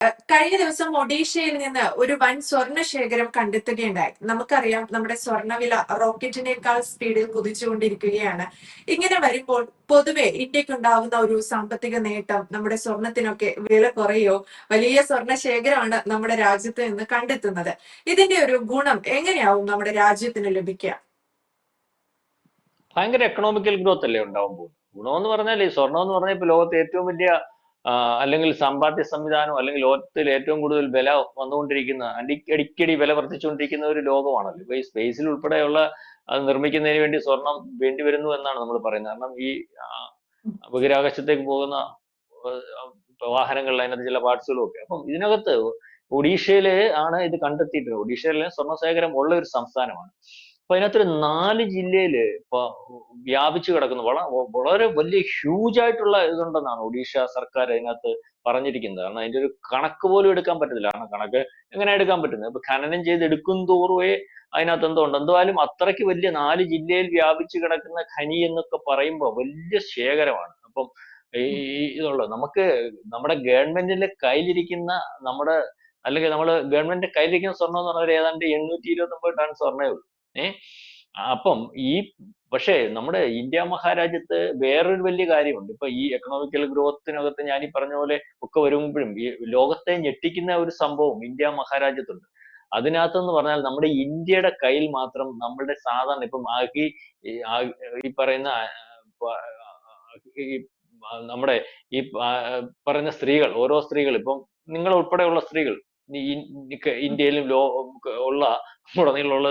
കഴിഞ്ഞ ദിവസം ഒഡീഷയിൽ നിന്ന് ഒരു വൻ സ്വർണ്ണ ശേഖരം കണ്ടെത്തുകയുണ്ടായി. നമുക്കറിയാം നമ്മുടെ സ്വർണ്ണവില റോക്കറ്റിനേക്കാൾ സ്പീഡിൽ കുതിച്ചുകൊണ്ടിരിക്കുകയാണ്. ഇങ്ങനെ വരുമ്പോൾ പൊതുവെ ഇന്ത്യക്കുണ്ടാവുന്ന ഒരു സാമ്പത്തിക നേട്ടം, നമ്മുടെ സ്വർണത്തിനൊക്കെ വില കുറയോ, വലിയ സ്വർണ്ണ ശേഖരമാണ് നമ്മുടെ രാജ്യത്ത് നിന്ന് കണ്ടെത്തുന്നത്. ഇതിന്റെ ഒരു ഗുണം എങ്ങനെയാവും നമ്മുടെ രാജ്യത്തിന് ലഭിക്കുക? ഭയങ്കര എക്കണോമിക്കൽ ഗ്രോത്ത് അല്ലേ ഉണ്ടാവാൻ പോകുന്നത്. ഗുണമെന്ന് പറഞ്ഞാൽ ഈ സ്വർണം എന്ന് പറഞ്ഞാൽ ഇപ്പൊ ലോകത്തെ ഏറ്റവും വലിയ അല്ലെങ്കിൽ സമ്പാദ്യ സംവിധാനം, അല്ലെങ്കിൽ ലോകത്തിൽ ഏറ്റവും കൂടുതൽ വില വന്നുകൊണ്ടിരിക്കുന്ന, അടിക്കടി വില വർദ്ധിച്ചുകൊണ്ടിരിക്കുന്ന ഒരു ലോകമാണല്ലോ. ഇപ്പൊ ഈ സ്പേസിൽ ഉൾപ്പെടെയുള്ള അത് നിർമ്മിക്കുന്നതിന് വേണ്ടി സ്വർണം വേണ്ടി വരുന്നു എന്നാണ് നമ്മൾ പറയുന്നത്. കാരണം ഈ ബഹിരാകാശത്തേക്ക് പോകുന്ന വാഹനങ്ങളിൽ അതിനകത്ത് ചില പാർട്സുകളും ഒക്കെ. അപ്പം ഇതിനകത്ത് ഒഡീഷയില് ആണ് ഇത് കണ്ടെത്തിയിട്ടുള്ളത്. ഒഡീഷയിലെ സ്വർണ്ണശേഖരം ഉള്ള ഒരു സംസ്ഥാനമാണ്. അപ്പൊ അതിനകത്തൊരു 4 ജില്ലയില് ഇപ്പൊ വ്യാപിച്ചു കിടക്കുന്നു. വളരെ വലിയ ഹ്യൂജ് ആയിട്ടുള്ള ഇതുണ്ടെന്നാണ് ഒഡീഷ സർക്കാർ അതിനകത്ത് പറഞ്ഞിരിക്കുന്നത്. കാരണം അതിന്റെ ഒരു കണക്ക് പോലും എടുക്കാൻ പറ്റത്തില്ല. കാരണം കണക്ക് എങ്ങനെ എടുക്കാൻ പറ്റുന്നത്? ഇപ്പൊ ഖനനം ചെയ്ത് എടുക്കും തോറുവേ അതിനകത്ത് എന്തോ ഉണ്ട്. എന്തായാലും അത്രയ്ക്ക് വലിയ 4 ജില്ലയിൽ വ്യാപിച്ചു കിടക്കുന്ന ഖനി എന്നൊക്കെ പറയുമ്പോൾ വലിയ ശേഖരമാണ്. അപ്പം ഈ ഇതുള്ളത് നമുക്ക് നമ്മുടെ ഗവൺമെന്റിന്റെ കയ്യിലിരിക്കുന്ന നമ്മുടെ അല്ലെങ്കിൽ നമ്മൾ ഗവൺമെന്റിന്റെ കയ്യിലിരിക്കുന്ന സ്വർണ്ണം എന്ന് പറഞ്ഞാൽ ഏതാണ്ട് 829 ടൺ സ്വർണ്ണേ ഉള്ളൂ. അപ്പം പക്ഷേ നമ്മുടെ ഇന്ത്യ മഹാരാജ്യത്ത് വേറൊരു വലിയ കാര്യമുണ്ട്. ഇപ്പൊ ഈ എക്കണോമിക്കൽ ഗ്രോത്തിനകത്ത് ഞാൻ ഈ പറഞ്ഞ പോലെ ഒക്കെ വരുമ്പോഴും ഈ ലോകത്തെ ഞെട്ടിക്കുന്ന ഒരു സംഭവം ഇന്ത്യ മഹാരാജ്യത്തുണ്ട്. അതിനകത്തെന്ന് പറഞ്ഞാൽ നമ്മുടെ ഇന്ത്യയുടെ കയ്യിൽ മാത്രം നമ്മളുടെ സാധാരണ ഇപ്പം ഈ പറയുന്ന ഈ നമ്മുടെ ഈ പറയുന്ന സ്ത്രീകൾ, ഓരോ സ്ത്രീകൾ ഇപ്പം നിങ്ങൾ ഉൾപ്പെടെയുള്ള സ്ത്രീകൾ ഇന്ത്യയിലും ഉള്ള ഉടനീളമുള്ള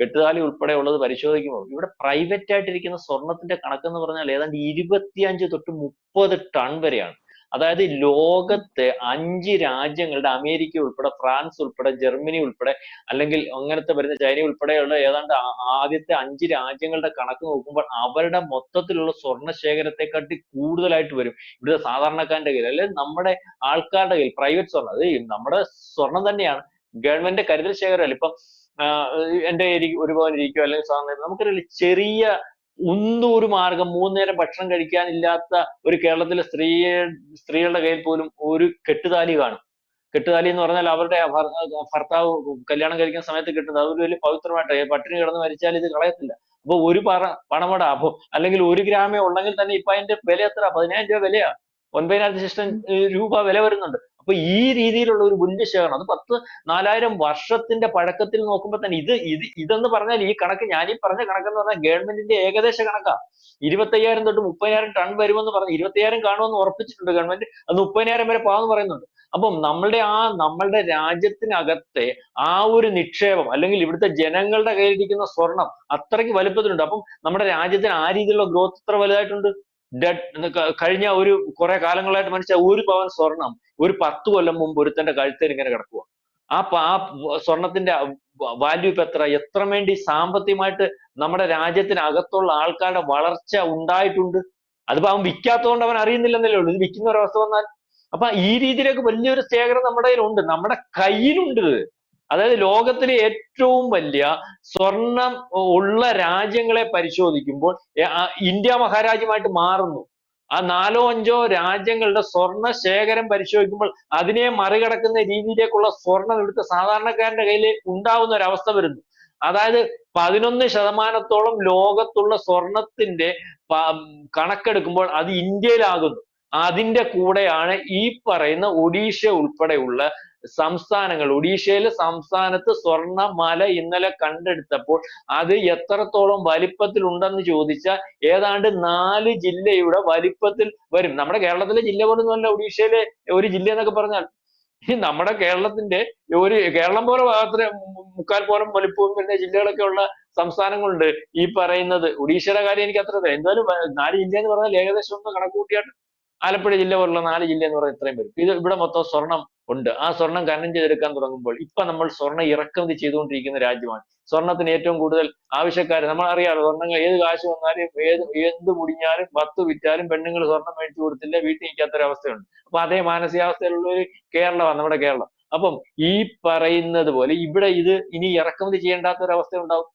എട്ടുതാലി ഉൾപ്പെടെ ഉള്ളത് പരിശോധിക്കുമ്പോൾ ഇവിടെ പ്രൈവറ്റ് ആയിട്ടിരിക്കുന്ന സ്വർണത്തിന്റെ കണക്കെന്ന് പറഞ്ഞാൽ ഏതാണ്ട് 25 തൊട്ട് 30 ടൺ വരെയാണ്. അതായത് ലോകത്തെ 5 രാജ്യങ്ങളുടെ, അമേരിക്ക ഉൾപ്പെടെ, ഫ്രാൻസ് ഉൾപ്പെടെ, ജർമ്മനി ഉൾപ്പെടെ, അല്ലെങ്കിൽ അങ്ങനത്തെ വരുന്ന ചൈന ഉൾപ്പെടെയുള്ള ഏതാണ്ട് ആദ്യത്തെ 5 രാജ്യങ്ങളുടെ കണക്ക് നോക്കുമ്പോൾ അവരുടെ മൊത്തത്തിലുള്ള സ്വർണ്ണ ശേഖരത്തെക്കാട്ടി കൂടുതലായിട്ട് വരും ഇവിടുത്തെ സാധാരണക്കാരന്റെ കയ്യിൽ, അല്ലെങ്കിൽ നമ്മുടെ ആൾക്കാരുടെ കയ്യിൽ പ്രൈവറ്റ് സ്വർണ്ണം. അത് നമ്മുടെ സ്വർണം തന്നെയാണ്, ഗവൺമെന്റ് കരുതൽ ശേഖരമല്ല. ഇപ്പം എന്റെ ഒരുപോലെ ഇരിക്കും, അല്ലെങ്കിൽ സാധാരണ നമുക്കറിയില്ല, ചെറിയ ഒരു മാർഗം 3 നേരം ഭക്ഷണം കഴിക്കാനില്ലാത്ത ഒരു കേരളത്തിലെ സ്ത്രീകളുടെ കയ്യിൽ പോലും ഒരു കെട്ടുതാലി കാണും. കെട്ടുതാലി എന്ന് പറഞ്ഞാൽ അവരുടെ ഭർത്താവ് കല്യാണം കഴിക്കുന്ന സമയത്ത് കിട്ടുന്നത് അതൊരു വലിയ പവിത്രമായിട്ട്, പട്ടിണി കിടന്ന് മരിച്ചാൽ ഇത് കളയത്തില്ല. അപ്പൊ ഒരു പണമട അപ്പൊ അല്ലെങ്കിൽ 1 ഗ്രാമേ ഉണ്ടെങ്കിൽ തന്നെ ഇപ്പൊ അതിന്റെ വില എത്ര? 10,000 രൂപ വിലയാ. 9,000 രൂപ വില വരുന്നുണ്ട്. അപ്പൊ ഈ രീതിയിലുള്ള ഒരു വലിയ ശേഖരണം, അത് 4,000 വർഷത്തിന്റെ പഴക്കത്തിൽ നോക്കുമ്പോൾ തന്നെ ഇതെന്ന് പറഞ്ഞാൽ ഈ കണക്ക്, ഞാനീ പറഞ്ഞ കണക്കെന്ന് പറഞ്ഞാൽ ഗവൺമെന്റിന്റെ ഏകദേശ കണക്കാ. 25,000 തൊട്ട് 30,000 ടൺ വരുമെന്ന് പറഞ്ഞു. 25,000 കാണുമെന്ന് ഉറപ്പിച്ചിട്ടുണ്ട് ഗവൺമെന്റ്. അത് 30,000 വരെ പോകാമെന്ന് പറയുന്നുണ്ട്. അപ്പം നമ്മളുടെ രാജ്യത്തിനകത്തെ ആ ഒരു നിക്ഷേപം, അല്ലെങ്കിൽ ഇവിടുത്തെ ജനങ്ങളുടെ കയ്യിലിരിക്കുന്ന സ്വർണം അത്രയ്ക്ക് വലുപ്പത്തിലുണ്ട്. അപ്പം നമ്മുടെ രാജ്യത്തിന് ആ രീതിയിലുള്ള ഗ്രോത്ത് ഇത്ര വലുതായിട്ടുണ്ട്. കഴിഞ്ഞ കുറെ കാലങ്ങളായിട്ട് മനസ്സിലായ 1 പവൻ സ്വർണം ഒരു 10 കൊല്ലം മുമ്പ് ഒരുത്തന്റെ കഴുത്തിൽ ഇങ്ങനെ കിടക്കുക. ആ സ്വർണത്തിന്റെ വാല്യൂ ഇപ്പൊ എത്ര വേണ്ടി സാമ്പത്തികമായിട്ട് നമ്മുടെ രാജ്യത്തിനകത്തുള്ള ആൾക്കാരുടെ വളർച്ച ഉണ്ടായിട്ടുണ്ട്. അതിപ്പോ അവൻ വിൽക്കാത്തതുകൊണ്ട് അവൻ അറിയുന്നില്ലെന്നല്ലേ ഉള്ളൂ. ഇത് വിൽക്കുന്ന ഒരവസ്ഥ വന്നാൽ, അപ്പൊ ഈ രീതിയിലേക്ക് വലിയൊരു ശേഖരം നമ്മുടെ കയ്യിലുണ്ട്, നമ്മുടെ കയ്യിലുണ്ട്. അതായത് ലോകത്തിലെ ഏറ്റവും വലിയ സ്വർണം ഉള്ള രാജ്യങ്ങളെ പരിശോധിക്കുമ്പോൾ ഇന്ത്യ മഹാരാജ്യമായിട്ട് മാറുന്നു. ആ 4 5 രാജ്യങ്ങളുടെ സ്വർണ്ണ ശേഖരം പരിശോധിക്കുമ്പോൾ അതിനെ മറികടക്കുന്ന രീതിയിലേക്കുള്ള സ്വർണം ഇവിടുത്തെ സാധാരണക്കാരന്റെ കയ്യിൽ ഉണ്ടാവുന്ന ഒരു അവസ്ഥ വരുന്നു. അതായത് 11% ലോകത്തുള്ള സ്വർണത്തിന്റെ കണക്കെടുക്കുമ്പോൾ അത് ഇന്ത്യയിലാകുന്നു. അതിന്റെ കൂടെയാണ് ഈ പറയുന്ന ഒഡീഷ ഉൾപ്പെടെയുള്ള സംസ്ഥാനങ്ങൾ. ഒഡീഷയിലെ സംസ്ഥാനത്ത് സ്വർണ്ണമല ഇന്നലെ കണ്ടെടുത്തപ്പോൾ അത് എത്രത്തോളം വലിപ്പത്തിൽ ഉണ്ടെന്ന് ചോദിച്ചാൽ ഏതാണ്ട് 4 ജില്ലയുടെ വലിപ്പത്തിൽ വരും. നമ്മുടെ കേരളത്തിലെ ജില്ല പോലും അല്ല ഒഡീഷയിലെ ഒരു ജില്ല എന്നൊക്കെ പറഞ്ഞാൽ. നമ്മുടെ കേരളത്തിന്റെ കേരളം പോലെ അത്ര 3/4 പോലും വലിപ്പവും പിന്നെ ജില്ലകളൊക്കെ ഉള്ള സംസ്ഥാനങ്ങളുണ്ട്. ഈ പറയുന്നത് ഒഡീഷയുടെ കാര്യം എനിക്ക് അത്ര എന്തായാലും 4 ജില്ല എന്ന് പറഞ്ഞാൽ ഏകദേശം ഒന്ന് കണക്ക് കൂട്ടിയാൽ ആലപ്പുഴ ജില്ല പോലുള്ള 4 ജില്ല എന്ന് പറഞ്ഞാൽ ഇത്രയും വരും. ഇവിടെ മൊത്തം സ്വർണം ഉണ്ട്. ആ സ്വർണം ഖനനം ചെയ്തെടുക്കാൻ തുടങ്ങുമ്പോൾ ഇപ്പൊ നമ്മൾ സ്വർണ്ണം ഇറക്കുമതി ചെയ്തുകൊണ്ടിരിക്കുന്ന രാജ്യമാണ്. സ്വർണത്തിന് ഏറ്റവും കൂടുതൽ ആവശ്യക്കാർ നമ്മൾ അറിയാലോ. സ്വർണ്ണങ്ങൾ ഏത് കാശ് വന്നാലും എന്ത് മുടിഞ്ഞാലും 10 വിറ്റാലും പെണ്ണുങ്ങൾ സ്വർണം മേടിച്ചു കൊടുത്തില്ല വീട്ടിൽ നിൽക്കാത്തൊരവസ്ഥയുണ്ട്. അപ്പൊ അതേ മാനസികാവസ്ഥയിലുള്ള ഒരു കേരളമാണ് നമ്മുടെ കേരളം. അപ്പം ഈ പറയുന്നത് പോലെ ഇവിടെ ഇത് ഇനി ഇറക്കുമതി ചെയ്യേണ്ടാത്ത ഒരവസ്ഥ ഉണ്ടാവും.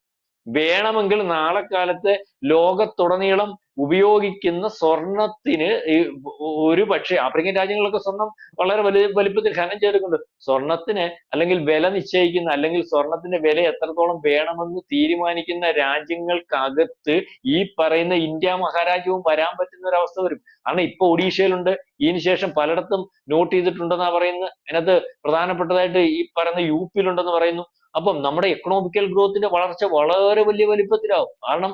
വേണമെങ്കിൽ നാളെ കാലത്ത് ലോകത്തുടനീളം ഉപയോഗിക്കുന്ന സ്വർണത്തിന് ഒരു പക്ഷേ ആഫ്രിക്കൻ രാജ്യങ്ങളൊക്കെ സ്വർണം വളരെ വലിപ്പത്തിൽ ഖനനം ചെയ്തിട്ടുണ്ട്. സ്വർണത്തിന് അല്ലെങ്കിൽ വില നിശ്ചയിക്കുന്ന അല്ലെങ്കിൽ സ്വർണത്തിന്റെ വില എത്രത്തോളം വേണമെന്ന് തീരുമാനിക്കുന്ന രാജ്യങ്ങൾക്കകത്ത് ഈ പറയുന്ന ഇന്ത്യ മഹാരാജ്യവും വരാൻ പറ്റുന്ന ഒരു അവസ്ഥ വരും. കാരണം ഇപ്പൊ ഒഡീഷയിലുണ്ട്, ഇതിനു ശേഷം പലയിടത്തും നോട്ട് ചെയ്തിട്ടുണ്ടെന്നാ പറയുന്നത്. അതിനകത്ത് പ്രധാനപ്പെട്ടതായിട്ട് ഈ പറയുന്ന യുപിയിലുണ്ടെന്ന് പറയുന്നു. അപ്പം നമ്മുടെ എക്കണോമിക്കൽ ഗ്രോത്തിന്റെ വളർച്ച വളരെ വലിയ വലിപ്പത്തിലാവും. കാരണം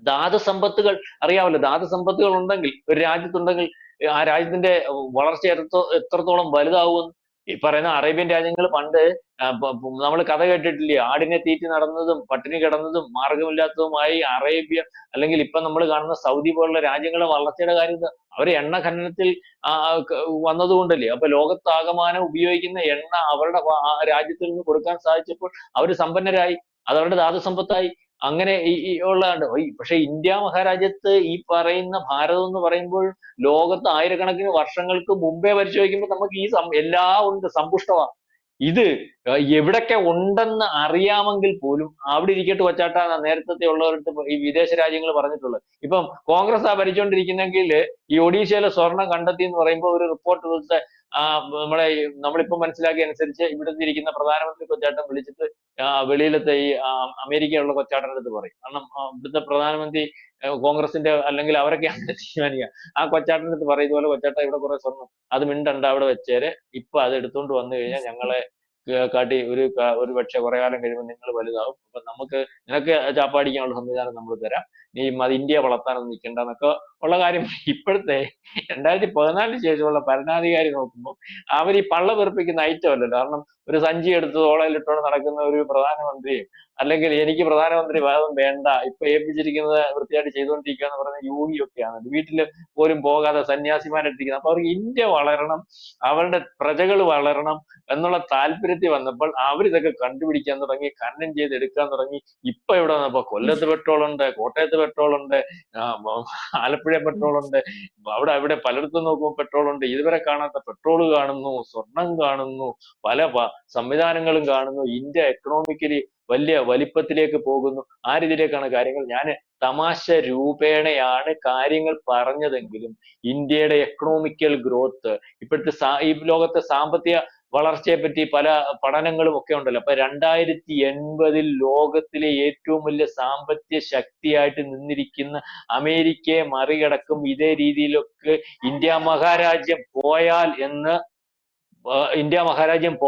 ധാതുസമ്പത്തുകൾ അറിയാമല്ലോ, ധാതുസമ്പത്തുകൾ ഉണ്ടെങ്കിൽ ഒരു രാജ്യത്തുണ്ടെങ്കിൽ ആ രാജ്യത്തിന്റെ വളർച്ച എത്രത്തോളം വലുതാവുമെന്ന്. ഈ പറയുന്ന അറേബ്യൻ രാജ്യങ്ങൾ പണ്ട് നമ്മൾ കഥ കേട്ടിട്ടില്ലേ, ആടിനെ തീറ്റി നടന്നതും പട്ടിണി കിടന്നതും മാർഗമില്ലാത്തതുമായി അറേബ്യ അല്ലെങ്കിൽ ഇപ്പൊ നമ്മൾ കാണുന്ന സൗദി പോലുള്ള രാജ്യങ്ങളുടെ വളർച്ചയുടെ കാര്യം അവർ എണ്ണ ഖനനത്തിൽ വന്നതുകൊണ്ടല്ലേ. അപ്പൊ ലോകത്താകമാനം ഉപയോഗിക്കുന്ന എണ്ണ അവരുടെ രാജ്യത്തിൽ നിന്ന് കൊടുക്കാൻ സാധിച്ചപ്പോൾ അവർ സമ്പന്നരായി, അതവരുടെ ധാതുസമ്പത്തായി. അങ്ങനെ ഈ ഉള്ളതാണ്. പക്ഷെ ഇന്ത്യ മഹാരാജ്യത്ത് ഈ പറയുന്ന ഭാരതം എന്ന് പറയുമ്പോൾ ലോകത്ത് ആയിരക്കണക്കിന് വർഷങ്ങൾക്ക് മുമ്പേ പരിശോധിക്കുമ്പോൾ നമുക്ക് ഈ എല്ലാം ഉണ്ട്, സമ്പുഷ്ടമാണ്. ഇത് എവിടൊക്കെ ഉണ്ടെന്ന് അറിയാമെങ്കിൽ പോലും അവിടെ ഇരിക്കട്ട് വച്ചാട്ടാണ് നേരത്തെ ഉള്ളവർക്ക് ഈ വിദേശ രാജ്യങ്ങൾ പറഞ്ഞിട്ടുള്ളത്. ഇപ്പം കോൺഗ്രസ് ഭരിച്ചുകൊണ്ടിരിക്കുന്നെങ്കിൽ ഈ ഒഡീഷയിലെ സ്വർണം കണ്ടെത്തി എന്ന് പറയുമ്പോൾ ഒരു റിപ്പോർട്ട് നമ്മളിപ്പോ മനസ്സിലാക്കിയ അനുസരിച്ച് ഇവിടുത്തെ ഇരിക്കുന്ന പ്രധാനമന്ത്രി കൊച്ചാട്ടൻ വിളിച്ചിട്ട് വെളിയിലത്തെ ഈ അമേരിക്കയുള്ള കൊച്ചാട്ടൻ്റെ അടുത്ത് പറയും. കാരണം ഇവിടുത്തെ പ്രധാനമന്ത്രി കോൺഗ്രസിന്റെ അല്ലെങ്കിൽ അവരൊക്കെയാണ് തീരുമാനിക്കുക. ആ കൊച്ചാട്ടൻ്റെ അടുത്ത് പറയും, ഇതുപോലെ കൊച്ചാട്ട ഇവിടെ കുറെ സ്വർണം, അത് മിണ്ടണ്ട അവിടെ വെച്ചേരെ, ഇപ്പൊ അത് എടുത്തുകൊണ്ട് വന്നു കഴിഞ്ഞാൽ ഞങ്ങളെ കാട്ടി ഒരു പക്ഷെ കുറെ കാലം കഴിയുമ്പോൾ നിങ്ങൾ വലുതാവും, അപ്പൊ നിനക്ക് ചാപ്പാടിക്കാനുള്ള സംവിധാനം നമ്മൾ തരാം, നീ ഇന്ത്യ വളർത്താനൊന്നും നിൽക്കണ്ടെന്നൊക്കെ ഉള്ള കാര്യം. ഇപ്പോഴത്തെ 2014 ശേഷമുള്ള ഭരണാധികാരി നോക്കുമ്പോൾ അവർ ഈ പള്ള വെറുപ്പിക്കുന്ന ഐറ്റം അല്ലല്ലോ. കാരണം ഒരു സഞ്ചി എടുത്ത് തോളയിലിട്ടോണ്ട് നടക്കുന്ന ഒരു പ്രധാനമന്ത്രിയും അല്ലെങ്കിൽ എനിക്ക് പ്രധാനമന്ത്രി പദം വേണ്ട, ഇപ്പൊ ഏൽപ്പിച്ചിരിക്കുന്നത് വൃത്തിയായിട്ട് ചെയ്തുകൊണ്ടിരിക്കുക എന്ന് പറയുന്ന യോഗിയൊക്കെയാണ്. വീട്ടിൽ പോലും പോകാതെ സന്യാസിമാരെത്തിക്കുന്നത്. അപ്പൊ അവർക്ക് ഇന്ത്യ വളരണം, അവരുടെ പ്രജകൾ വളരണം എന്നുള്ള താല്പര്യത്തിൽ വന്നപ്പോൾ അവരിതൊക്കെ കണ്ടുപിടിക്കാൻ തുടങ്ങി, ഖനനം ചെയ്ത് എടുക്കാൻ തുടങ്ങി. ഇപ്പൊ ഇവിടെ വന്നപ്പോ കൊല്ലത്ത് പെട്രോൾ ഉണ്ട്, കോട്ടയത്ത് പെട്രോൾ ഉണ്ട്, ആലപ്പുഴ പെട്രോൾ ഉണ്ട്, അവിടെ പലയിടത്തും നോക്കുമ്പോൾ പെട്രോൾ ഉണ്ട്. ഇതുവരെ കാണാത്ത പെട്രോൾ കാണുന്നു, സ്വർണം കാണുന്നു, പല സംവിധാനങ്ങളും കാണുന്നു. ഇന്ത്യ എക്കണോമിക്കലി വലിയ വലിപ്പത്തിലേക്ക് പോകുന്നു. ആ രീതിയിലേക്കാണ് കാര്യങ്ങൾ. ഞാൻ തമാശ രൂപേണയാണ് കാര്യങ്ങൾ പറഞ്ഞതെങ്കിലും ഇന്ത്യയുടെ എക്കണോമിക്കൽ ഗ്രോത്ത്, ഇപ്പോഴത്തെ ഈ ലോകത്തെ സാമ്പത്തിക വളർച്ചയെ പറ്റി പല പഠനങ്ങളും ഒക്കെ ഉണ്ടല്ലോ. അപ്പൊ 2080 ലോകത്തിലെ ഏറ്റവും വലിയ സാമ്പത്തിക ശക്തിയായിട്ട് നിന്നിരിക്കുന്ന അമേരിക്കയെ മറികടക്കും ഇതേ രീതിയിലൊക്കെ ഇന്ത്യ മഹാരാജ്യം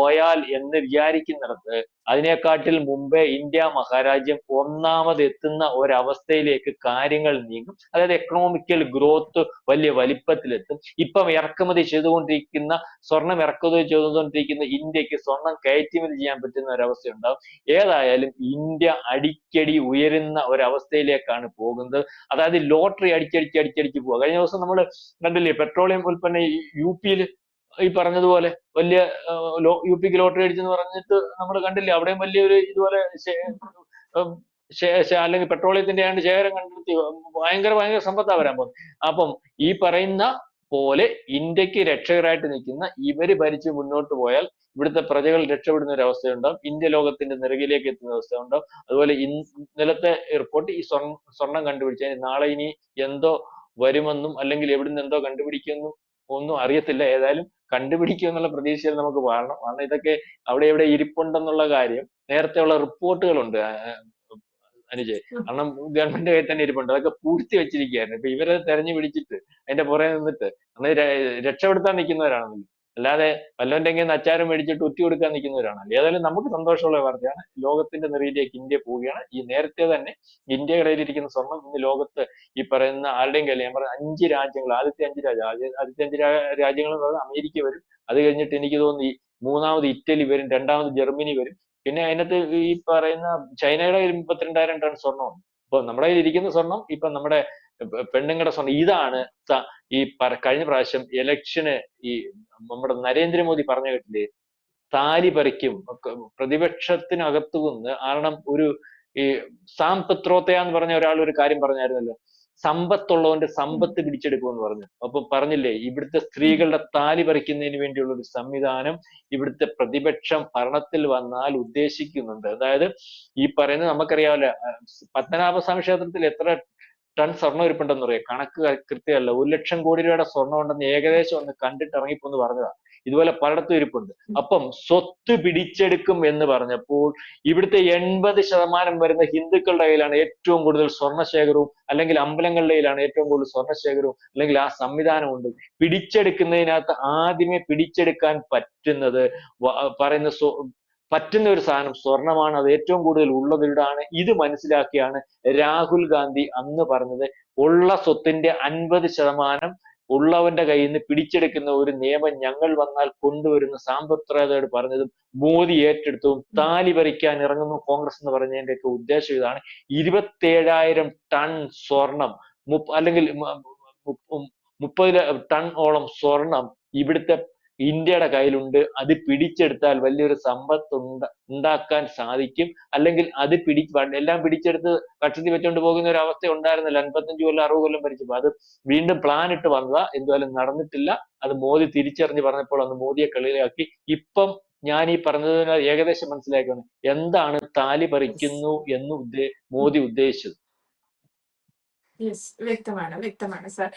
പോയാൽ എന്ന് വിചാരിക്കുന്നിടത്ത് അതിനെക്കാട്ടിൽ മുമ്പേ ഇന്ത്യ മഹാരാജ്യം ഒന്നാമത് എത്തുന്ന ഒരവസ്ഥയിലേക്ക് കാര്യങ്ങൾ നീങ്ങും. അതായത് എക്കണോമിക്കൽ ഗ്രോത്ത് വലിയ വലിപ്പത്തിലെത്തും. ഇപ്പം സ്വർണം ഇറക്കുമതി ചെയ്തുകൊണ്ടിരിക്കുന്ന ഇന്ത്യക്ക് സ്വർണം കയറ്റുമതി ചെയ്യാൻ പറ്റുന്ന ഒരവസ്ഥ ഉണ്ടാവും. ഏതായാലും ഇന്ത്യ അടിക്കടി ഉയരുന്ന ഒരവസ്ഥയിലേക്കാണ് പോകുന്നത്. അതായത് ലോട്ടറി അടിച്ചടിച്ച് പോവുക. കഴിഞ്ഞ ദിവസം നമ്മൾ കണ്ടില്ലേ, പെട്രോളിയം ഉൽപ്പന്ന യുപിയിൽ ഈ പറഞ്ഞതുപോലെ വലിയ യുപിക്ക് ലോട്ടറി അടിച്ചെന്ന് പറഞ്ഞിട്ട് നമ്മൾ കണ്ടില്ലേ, അവിടെയും വലിയൊരു ഇതുപോലെ അല്ലെങ്കിൽ പെട്രോളിയത്തിന്റെ ആണ്ട് ശേഖരം കണ്ടെത്തി ഭയങ്കര സമ്പത്താ വരാൻ പോകുന്നത്. അപ്പം ഈ പറയുന്ന പോലെ ഇന്ത്യക്ക് രക്ഷകരായിട്ട് നിൽക്കുന്ന ഇവര് ഭരിച്ച് മുന്നോട്ട് പോയാൽ ഇവിടുത്തെ പ്രജകൾ രക്ഷപ്പെടുന്ന ഒരു അവസ്ഥയുണ്ടാവും. ഇന്ത്യ ലോകത്തിന്റെ നെറുകിലേക്ക് എത്തുന്ന അവസ്ഥ ഉണ്ടാവും. അതുപോലെ ഇന്നലത്തെ റിപ്പോർട്ട് ഈ സ്വർണം കണ്ടുപിടിച്ചതിന് നാളെ ഇനി എന്തോ വരുമെന്നും അല്ലെങ്കിൽ എവിടുന്ന് എന്തോ കണ്ടുപിടിക്കുമെന്നും ഒന്നും അറിയത്തില്ല. ഏതായാലും കണ്ടുപിടിക്കും എന്നുള്ള പ്രതീക്ഷയിൽ നമുക്ക് വാഴണം. കാരണം ഇതൊക്കെ അവിടെ ഇവിടെ ഇരിപ്പുണ്ടെന്നുള്ള കാര്യം നേരത്തെയുള്ള റിപ്പോർട്ടുകളുണ്ട് അനുജയ്. കാരണം ഗവൺമെന്റ് കയ്യിൽ തന്നെ ഇരിപ്പുണ്ട്, അതൊക്കെ പൂഴ്ത്തി വെച്ചിരിക്കുകയായിരുന്നു. ഇപ്പൊ ഇവരെ തെരഞ്ഞു പിടിച്ചിട്ട് അതിന്റെ പുറകെ നിന്നിട്ട് രക്ഷപ്പെടുത്താൻ നിൽക്കുന്നവരാണല്ലോ. അല്ലാതെ വല്ലവന്റെ എങ്ങനെ അച്ചാരം മേടിച്ചിട്ട് ഉറ്റി കൊടുക്കാൻ നിൽക്കുന്നവരാണല്ലോ. ഏതായാലും നമുക്ക് സന്തോഷമുള്ള വാർത്തയാണ്. ലോകത്തിന്റെ നെറിയിലേക്ക് ഇന്ത്യ പോവുകയാണ്. ഈ നേരത്തെ തന്നെ ഇന്ത്യയുടെ കയ്യിലിരിക്കുന്ന സ്വർണം ഇന്ന് ലോകത്ത് ഈ പറയുന്ന ആരുടെയും കയ്യിൽ, ഞാൻ പറഞ്ഞ 5 രാജ്യങ്ങൾ, ആദ്യത്തെ 5 രാജ്യങ്ങൾ എന്ന് പറഞ്ഞാൽ അമേരിക്ക വരും. അത് കഴിഞ്ഞിട്ട് എനിക്ക് തോന്നുന്നു മൂന്നാമത് ഇറ്റലി വരും, രണ്ടാമത് ജർമ്മനി വരും. പിന്നെ അതിനകത്ത് ഈ പറയുന്ന ചൈനയുടെ 32,000 ടൺ സ്വർണ്ണമുണ്ട്. ഇപ്പൊ നമ്മുടെ കയ്യിൽ ഇരിക്കുന്ന സ്വർണം ഇപ്പൊ നമ്മുടെ പെണ്ണുങ്ങളുടെ സ്വർണം. ഇതാണ് ഈ കഴിഞ്ഞ പ്രാവശ്യം ഇലക്ഷന് ഈ നമ്മുടെ നരേന്ദ്രമോദി പറഞ്ഞു കേട്ടില്ലേ, താലി പറിക്കും പ്രതിപക്ഷത്തിനകത്തു നിന്ന്. കാരണം ഈ സാം പെത്രോത്തയ എന്ന് പറഞ്ഞ ഒരാൾ ഒരു കാര്യം പറഞ്ഞായിരുന്നല്ലോ, സമ്പത്തുള്ളവന്റെ സമ്പത്ത് പിടിച്ചെടുക്കുമെന്ന് പറഞ്ഞു. അപ്പൊ പറഞ്ഞില്ലേ, ഇവിടുത്തെ സ്ത്രീകളുടെ താലി പറിക്കുന്നതിന് വേണ്ടിയുള്ള ഒരു സംവിധാനം ഇവിടുത്തെ പ്രതിപക്ഷം ഭരണത്തിൽ വന്നാൽ ഉദ്ദേശിക്കുന്നുണ്ട്. അതായത് ഈ പറയുന്നത് നമുക്കറിയാമല്ലോ, പത്മനാഭസ്വാമി ക്ഷേത്രത്തിൽ എത്ര ടൺ സ്വർണ്ണം ഇരിപ്പുണ്ടെന്ന് പറയാം, കണക്ക് കൃത്യമല്ല. 1,00,000 കോടി രൂപയുടെ സ്വർണ്ണം ഉണ്ടെന്ന് ഏകദേശം ഒന്ന് കണ്ടിട്ട് ഇറങ്ങിപ്പോന്ന് പറഞ്ഞതാ. ഇതുപോലെ പലയിടത്തും ഇരിപ്പുണ്ട്. അപ്പം സ്വത്ത് പിടിച്ചെടുക്കും എന്ന് പറഞ്ഞപ്പോൾ ഇവിടുത്തെ 80% വരുന്ന ഹിന്ദുക്കളുടെ കയ്യിലാണ് ഏറ്റവും കൂടുതൽ സ്വർണ്ണശേഖരവും, അല്ലെങ്കിൽ അമ്പലങ്ങളുടെ കയ്യിലാണ് ഏറ്റവും കൂടുതൽ സ്വർണ്ണശേഖരവും, അല്ലെങ്കിൽ ആ സംവിധാനമുണ്ട്. പിടിച്ചെടുക്കുന്നതിനകത്ത് ആദ്യമേ പിടിച്ചെടുക്കാൻ പറ്റുന്നത് പറയുന്ന പറ്റുന്ന ഒരു സാധനം സ്വർണമാണ്. അത് ഏറ്റവും കൂടുതൽ ഉള്ളത് ഇവിടാണ്. ഇത് മനസ്സിലാക്കിയാണ് രാഹുൽ ഗാന്ധി അന്ന് പറഞ്ഞത് ഉള്ള സ്വത്തിന്റെ 50% ഉള്ളവന്റെ കയ്യിൽ നിന്ന് പിടിച്ചെടുക്കുന്ന ഒരു നിയമം ഞങ്ങൾ വന്നാൽ കൊണ്ടുവരുന്ന സാമ്പത്രയോട് പറഞ്ഞതും മോദി ഏറ്റെടുത്തതും താലി പറിക്കാൻ ഇറങ്ങുന്നു കോൺഗ്രസ് എന്ന് പറഞ്ഞതിന്റെയൊക്കെ ഉദ്ദേശം ഇതാണ്. 27,000 ടൺ സ്വർണം അല്ലെങ്കിൽ 30 ടൺ ഓളം സ്വർണം ഇവിടുത്തെ ഇന്ത്യയുടെ കയ്യിലുണ്ട്. അത് പിടിച്ചെടുത്താൽ വലിയൊരു സമ്പത്ത് ഉണ്ടാക്കാൻ സാധിക്കും. അല്ലെങ്കിൽ അത് എല്ലാം പിടിച്ചെടുത്ത് കക്ഷത്തിൽ വെച്ചുകൊണ്ട് പോകുന്ന ഒരു അവസ്ഥ ഉണ്ടായിരുന്നില്ല 55 കൊല്ലം 60 കൊല്ലം ഭരിച്ചപ്പോൾ. അത് വീണ്ടും പ്ലാൻ ഇട്ട് വന്നതാ, എന്തുവായാലും നടന്നിട്ടില്ല. അത് മോദി തിരിച്ചറിഞ്ഞ് പറഞ്ഞപ്പോൾ അന്ന് മോദിയെ കളിയാക്കി. ഇപ്പം ഞാൻ ഈ പറഞ്ഞതിന് ഏകദേശം മനസ്സിലാക്കണം എന്താണ് താലി പറിക്കുന്നു എന്ന് മോദി ഉദ്ദേശിച്ചത്. യെസ്, വ്യക്തമാണ് സർ.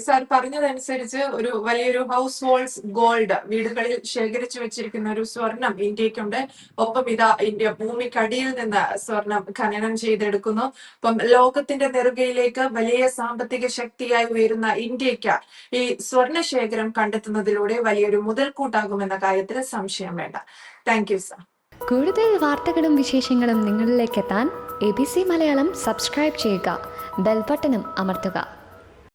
സാർ പറഞ്ഞതനുസരിച്ച് ഒരു വലിയൊരു ഹൗസ് ഹോൾഡ്സ് ഗോൾഡ്, വീടുകളിൽ ശേഖരിച്ചു വെച്ചിരിക്കുന്ന ഒരു സ്വർണം ഇന്ത്യക്കുണ്ട്. ഒപ്പം ഇതാ ഇന്ത്യ ഭൂമിക്കടിയിൽ നിന്ന് സ്വർണം ഖനനം ചെയ്തെടുക്കുന്നു. അപ്പം ലോകത്തിന്റെ നെറുകയിലേക്ക് വലിയ സാമ്പത്തിക ശക്തിയായി ഉയരുന്ന ഇന്ത്യക്ക് ഈ സ്വർണ്ണ ശേഖരം കണ്ടെത്തുന്നതിലൂടെ വലിയൊരു മുതൽക്കൂട്ടാകുമെന്ന കാര്യത്തിൽ സംശയം വേണ്ട. Thank you sir. കൂടുതൽ വാർത്തകളും വിശേഷങ്ങളും നിങ്ങളിലേക്ക് എത്താൻ ABC മലയാളം സബ്സ്ക്രൈബ് ചെയ്യുക, ബെൽബട്ടനും അമർത്തുക.